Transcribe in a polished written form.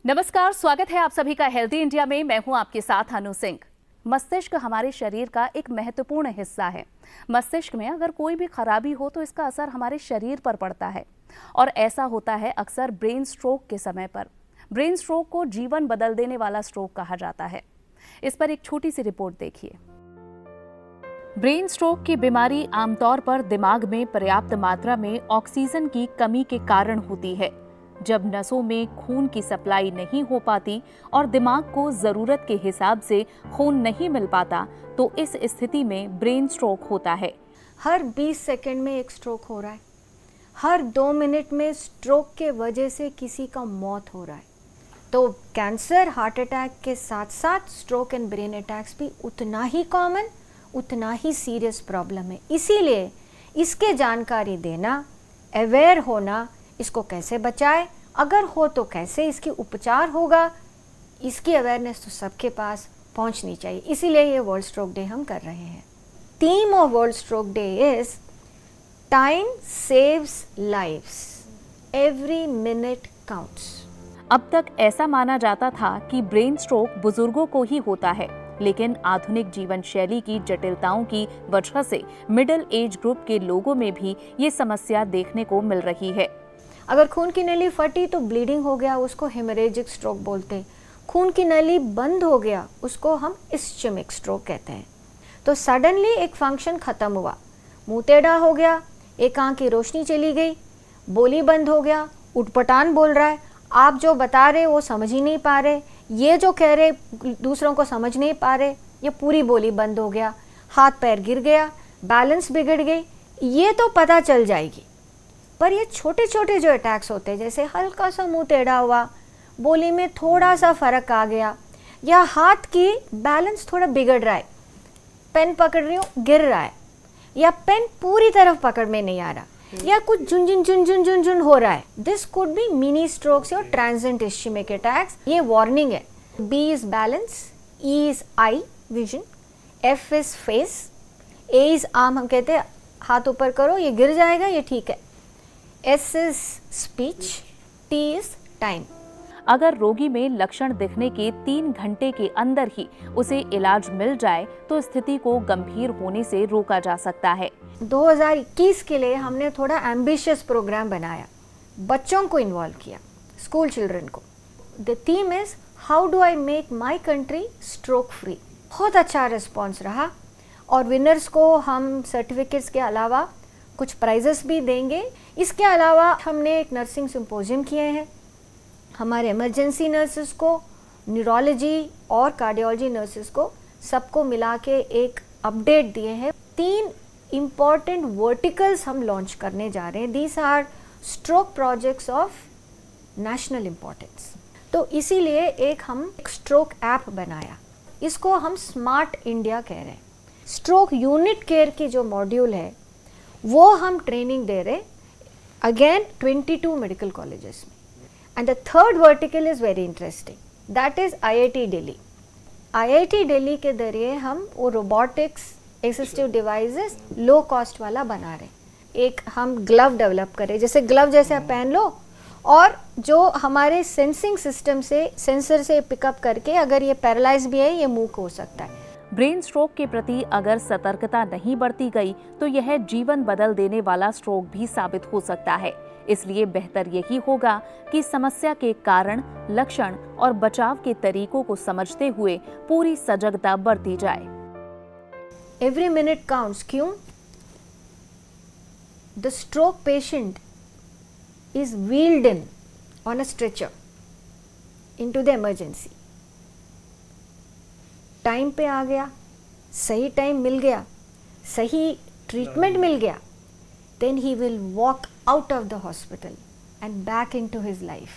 नमस्कार, स्वागत है आप सभी का हेल्दी इंडिया में। मैं हूं आपके साथ अनु सिंह। मस्तिष्क हमारे शरीर का एक महत्वपूर्ण हिस्सा है। मस्तिष्क में अगर कोई भी खराबी हो तो इसका असर हमारे शरीर पर पड़ता है और ऐसा होता है अक्सर ब्रेन स्ट्रोक के समय पर। ब्रेन स्ट्रोक को जीवन बदल देने वाला स्ट्रोक कहा जाता है। इस पर एक छोटी सी रिपोर्ट देखिए। ब्रेन स्ट्रोक की बीमारी आमतौर पर दिमाग में पर्याप्त मात्रा में ऑक्सीजन की कमी के कारण होती है। जब नसों में खून की सप्लाई नहीं हो पाती और दिमाग को जरूरत के हिसाब से खून नहीं मिल पाता तो इस स्थिति में ब्रेन स्ट्रोक होता है। हर 20 सेकंड में एक स्ट्रोक हो रहा है। हर 2 मिनट में स्ट्रोक के वजह से किसी का मौत हो रहा है। तो कैंसर, हार्ट अटैक के साथ साथ स्ट्रोक एंड ब्रेन अटैक्स भी उतना ही कॉमन, उतना ही सीरियस प्रॉब्लम है। इसीलिए इसके जानकारी देना, अवेयर होना, इसको कैसे बचाए, अगर हो तो कैसे इसकी उपचार होगा, इसकी अवेयरनेस तो सबके पास पहुंचनी चाहिए। इसीलिए ये वर्ल्ड स्ट्रोक डे हम कर रहे हैं। Theme of world stroke day is time saves lives, every minute counts. अब तक ऐसा माना जाता था कि ब्रेन स्ट्रोक बुजुर्गों को ही होता है, लेकिन आधुनिक जीवन शैली की जटिलताओं की वजह से मिडिल एज ग्रुप के लोगों में भी ये समस्या देखने को मिल रही है। अगर खून की नली फटी तो ब्लीडिंग हो गया, उसको हेमरेजिक स्ट्रोक बोलते हैं। खून की नली बंद हो गया, उसको हम इस्चेमिक स्ट्रोक कहते हैं। तो सडनली एक फंक्शन खत्म हुआ, मुंह टेढ़ा हो गया, एक आंख की रोशनी चली गई, बोली बंद हो गया, उटपटांग बोल रहा है, आप जो बता रहे वो समझ ही नहीं पा रहे, ये जो कह रहे दूसरों को समझ नहीं पा रहे, ये पूरी बोली बंद हो गया, हाथ पैर गिर गया, बैलेंस बिगड़ गई, ये तो पता चल जाएगी। पर ये छोटे छोटे जो अटैक्स होते हैं, जैसे हल्का सा मुंह टेढ़ा हुआ, बोली में थोड़ा सा फर्क आ गया, या हाथ की बैलेंस थोड़ा बिगड़ रहा है, पेन पकड़ रही हूँ गिर रहा है, या पेन पूरी तरफ पकड़ में नहीं आ रहा, या कुछ झुन हो रहा है, this could be mini strokes और ट्रांजिएंट इस्चेमिक अटैक्स। ये वार्निंग है। B is balance, E is eye vision, F is face, A is arm, हम कहते हैं हाथ ऊपर करो ये गिर जाएगा, ये ठीक है। S is speech, T is time। अगर रोगी में लक्षण दिखने के 3 घंटे के अंदर ही उसे इलाज मिल जाए तो स्थिति को गंभीर होने से रोका जा सकता है। 2021 के लिए हमने थोड़ा एम्बिशियस प्रोग्राम बनाया, बच्चों को इन्वॉल्व किया, स्कूल चिल्ड्रन को। The theme is how do I make my country stroke free. बहुत अच्छा रिस्पॉन्स रहा और विनर्स को हम सर्टिफिकेट्स के अलावा कुछ प्राइजेस भी देंगे। इसके अलावा हमने एक नर्सिंग सिंपोजियम किए हैं। हमारे इमरजेंसी नर्सेस को, न्यूरोलॉजी और कार्डियोलॉजी नर्सेस को, सबको मिला के एक अपडेट दिए हैं। 3 इम्पॉर्टेंट वर्टिकल्स हम लॉन्च करने जा रहे हैं। These are stroke projects of national importance. तो इसीलिए हम एक स्ट्रोक ऐप बनाया, इसको हम स्मार्ट इंडिया कह रहे हैं। स्ट्रोक यूनिट केयर की जो मॉड्यूल है वो हम ट्रेनिंग दे रहे अगेन 22 मेडिकल कॉलेजेस में। And the third vertical is very interesting, that is IIT Delhi. IIT Delhi के जरिए हम वो robotics assistive devices low cost वाला बना रहे। एक हम ग्लव डेवलप करें, जैसे ग्लव जैसे आप पहन लो और जो हमारे सेंसिंग सिस्टम से सेंसर से पिकअप करके अगर ये पैरालाइज भी है ये मूव हो सकता है। ब्रेन स्ट्रोक के प्रति अगर सतर्कता नहीं बरती गई तो यह जीवन बदल देने वाला स्ट्रोक भी साबित हो सकता है। इसलिए बेहतर यही होगा कि समस्या के कारण, लक्षण और बचाव के तरीकों को समझते हुए पूरी सजगता बरती जाए। Every minute counts. क्यों? The stroke patient is wheeled in on a stretcher into the emergency. Time पे आ गया, सही टाइम मिल गया, सही ट्रीटमेंट मिल गया, then he will walk out of the hospital and back into his life.